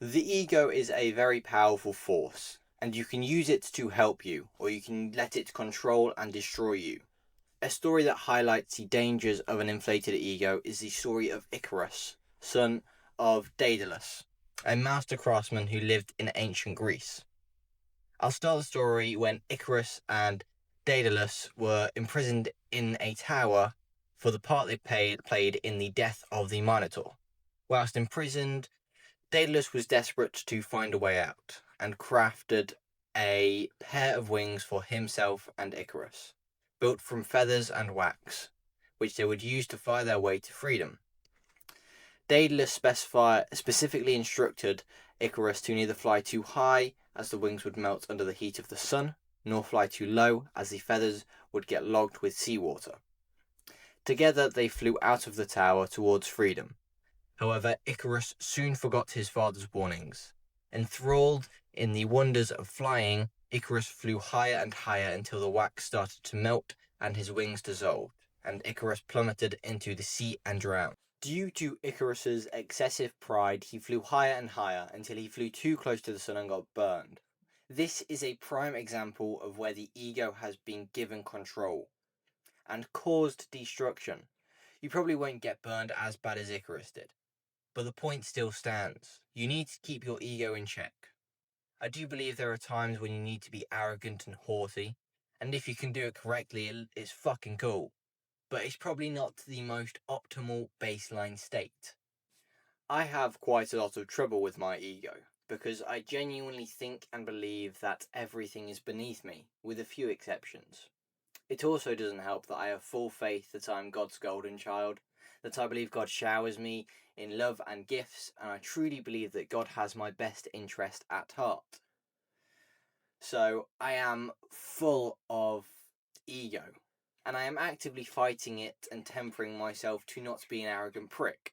The ego is a very powerful force, and you can use it to help you, or you can let it control and destroy you. A story that highlights the dangers of an inflated ego is the story of Icarus, son of Daedalus, a master craftsman who lived in ancient Greece. I'll start the story when Icarus and Daedalus were imprisoned in a tower for the part they played in the death of the Minotaur. Whilst imprisoned, Daedalus was desperate to find a way out, and crafted a pair of wings for himself and Icarus, built from feathers and wax, which they would use to fly their way to freedom. Daedalus specifically instructed Icarus to neither fly too high, as the wings would melt under the heat of the sun, nor fly too low, as the feathers would get logged with seawater. Together they flew out of the tower towards freedom. However, Icarus soon forgot his father's warnings. Enthralled in the wonders of flying, Icarus flew higher and higher until the wax started to melt and his wings dissolved, and Icarus plummeted into the sea and drowned. Due to Icarus's excessive pride, he flew higher and higher until he flew too close to the sun and got burned. This is a prime example of where the ego has been given control and caused destruction. You probably won't get burned as bad as Icarus did, but the point still stands. You need to keep your ego in check. I do believe there are times when you need to be arrogant and haughty, and if you can do it correctly, it's fucking cool. But it's probably not the most optimal baseline state. I have quite a lot of trouble with my ego, because I genuinely think and believe that everything is beneath me, with a few exceptions. It also doesn't help that I have full faith that I am God's golden child, that I believe God showers me in love and gifts, and I truly believe that God has my best interest at heart. So I am full of ego, and I am actively fighting it and tempering myself to not be an arrogant prick.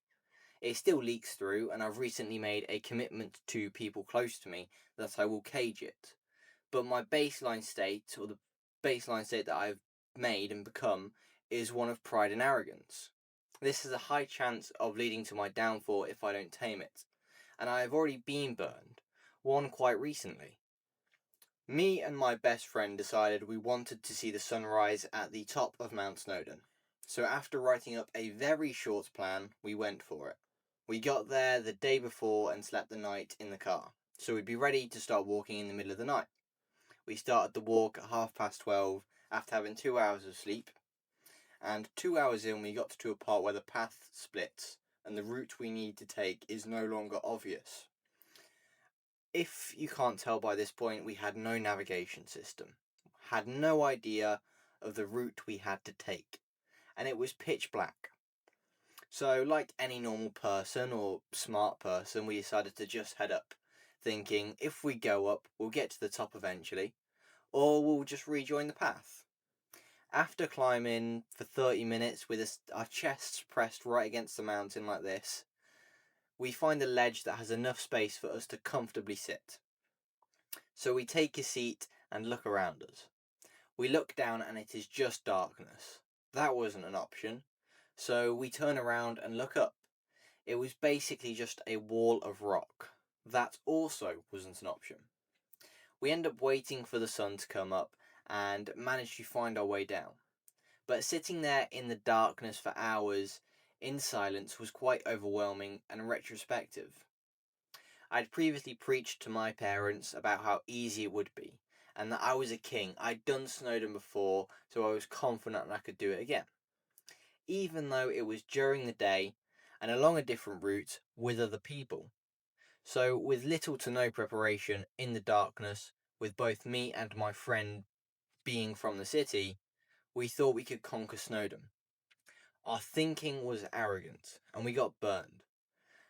It still leaks through, and I've recently made a commitment to people close to me that I will cage it. But my baseline state, or the baseline state that I've made and become, is one of pride and arrogance. This has a high chance of leading to my downfall if I don't tame it, and I have already been burned, one quite recently. Me and my best friend decided we wanted to see the sunrise at the top of Mount Snowdon. So after writing up a very short plan, we went for it. We got there the day before and slept the night in the car, so we'd be ready to start walking in the middle of the night. We started the walk at 12:30 after having 2 hours of sleep, and 2 hours in we got to a part where the path splits and the route we need to take is no longer obvious. If you can't tell by this point, we had no navigation system, had no idea of the route we had to take, and it was pitch black. So, like any normal person or smart person, we decided to just head up, thinking if we go up, we'll get to the top eventually, or we'll just rejoin the path. After climbing for 30 minutes with our chests pressed right against the mountain like this, we find a ledge that has enough space for us to comfortably sit. So we take a seat and look around us. We look down and it is just darkness. That wasn't an option. So we turn around and look up. It was basically just a wall of rock. That also wasn't an option. We end up waiting for the sun to come up and manage to find our way down. But sitting there in the darkness for hours in silence was quite overwhelming and retrospective. I'd previously preached to my parents about how easy it would be, and that I was a king. I'd done Snowdon before, so I was confident I could do it again. Even though it was during the day and along a different route with other people. So, with little to no preparation in the darkness, with both me and my friend being from the city, we thought we could conquer Snowdon. Our thinking was arrogant, and we got burned.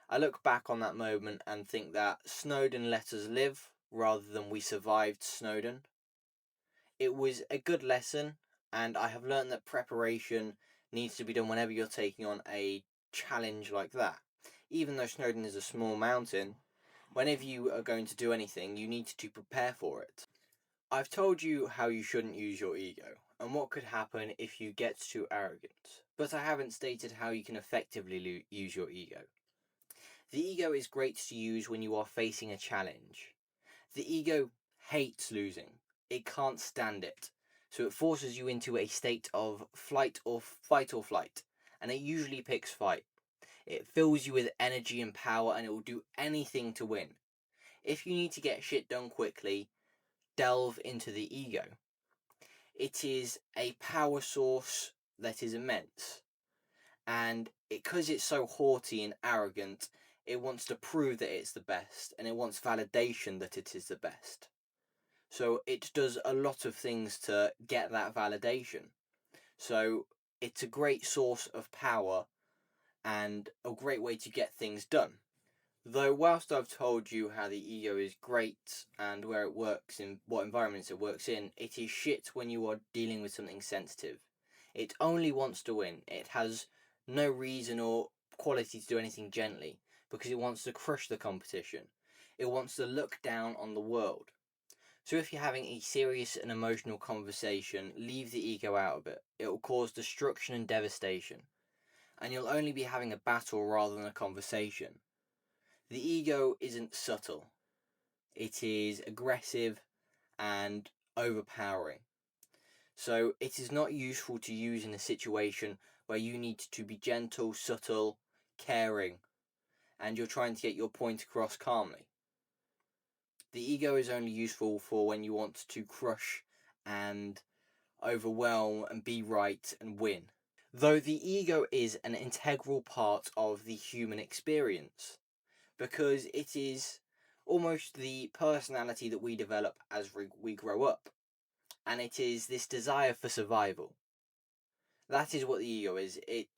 I look back on that moment and think that Snowdon let us live rather than we survived Snowdon. It was a good lesson, and I have learned that preparation needs to be done whenever you're taking on a challenge like that. Even though Snowdon is a small mountain, whenever you are going to do anything, you need to prepare for it. I've told you how you shouldn't use your ego, and what could happen if you get too arrogant, but I haven't stated how you can effectively use your ego. The ego is great to use when you are facing a challenge. The ego hates losing. It can't stand it. So it forces you into a state of fight or flight, and it usually picks fight. It fills you with energy and power, and it will do anything to win. If you need to get shit done quickly, delve into the ego. It is a power source that is immense, and because it's so haughty and arrogant, it wants to prove that it's the best, and it wants validation that it is the best. So it does a lot of things to get that validation. So it's a great source of power and a great way to get things done. Though whilst I've told you how the ego is great and where it works, in what environments it works in, it is shit when you are dealing with something sensitive. It only wants to win. It has no reason or quality to do anything gently, because it wants to crush the competition. It wants to look down on the world. So if you're having a serious and emotional conversation, leave the ego out of it. It will cause destruction and devastation, and you'll only be having a battle rather than a conversation. The ego isn't subtle. It is aggressive and overpowering. So it is not useful to use in a situation where you need to be gentle, subtle, caring, and you're trying to get your point across calmly. The ego is only useful for when you want to crush and overwhelm and be right and win. Though the ego is an integral part of the human experience, because it is almost the personality that we develop as we grow up, and it is this desire for survival. That is what the ego is. It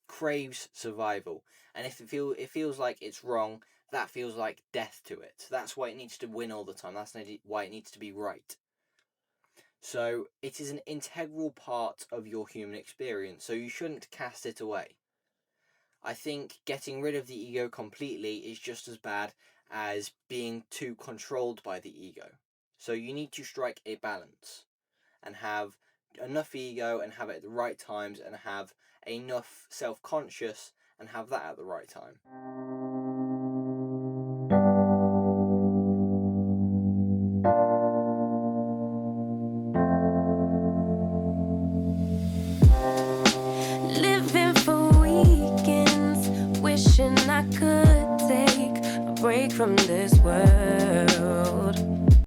craves survival, and if it feels like it's wrong, that feels like death to it. That's why it needs to win all the time. That's why it needs to be right. So it is an integral part of your human experience, so you shouldn't cast it away. I think getting rid of the ego completely is just as bad as being too controlled by the ego. So you need to strike a balance and have enough ego and have it at the right times, and have enough self-conscious and have that at the right time. Living for weekends, wishing I could take a break from this world.